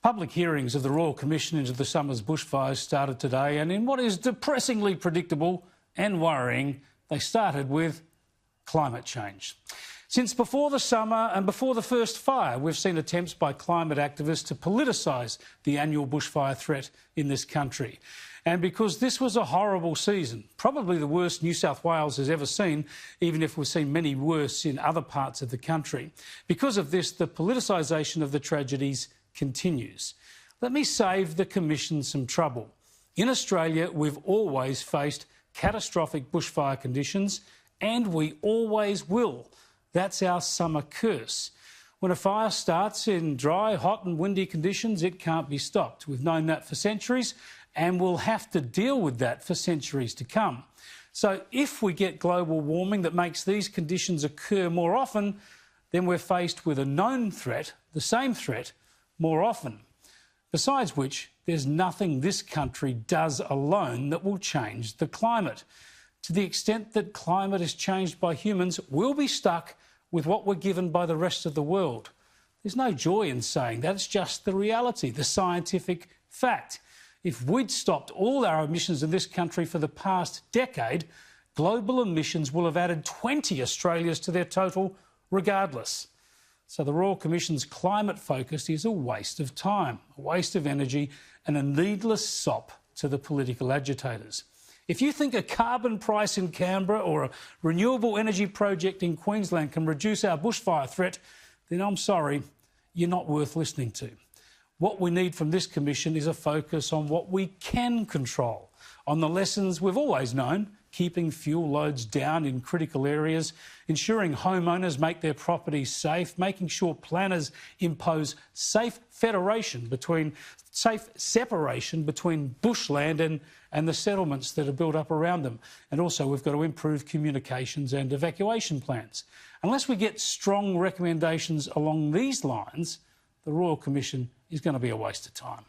Public hearings of the Royal Commission into the summer's bushfires started today, and in what is depressingly predictable and worrying, they started with climate change. Since before the summer and before the first fire, we've seen attempts by climate activists to politicise the annual bushfire threat in this country. And because this was a horrible season, probably the worst New South Wales has ever seen, even if we've seen many worse in other parts of the country, because of this, the politicisation of the tragedies continues. Let me save the Commission some trouble. In Australia, we've always faced catastrophic bushfire conditions, and we always will. That's our summer curse. When a fire starts in dry, hot and windy conditions, it can't be stopped. We've known that for centuries, and we'll have to deal with that for centuries to come. So if we get global warming that makes these conditions occur more often, then we're faced with a known threat, the same threat, more often. Besides which, there's nothing this country does alone that will change the climate. To the extent that climate is changed by humans, we'll be stuck with what we're given by the rest of the world. There's no joy in saying that. It's just the reality, the scientific fact. If we'd stopped all our emissions in this country for the past decade, global emissions will have added 20 Australias to their total regardless. So the Royal Commission's climate focus is a waste of time, a waste of energy and a needless sop to the political agitators. If you think a carbon price in Canberra or a renewable energy project in Queensland can reduce our bushfire threat, then I'm sorry, you're not worth listening to. What we need from this Commission is a focus on what we can control, on the lessons we've always known, keeping fuel loads down in critical areas, ensuring homeowners make their properties safe, making sure planners impose safe separation between bushland and the settlements that are built up around them. And also we've got to improve communications and evacuation plans. Unless we get strong recommendations along these lines, the Royal Commission is going to be a waste of time.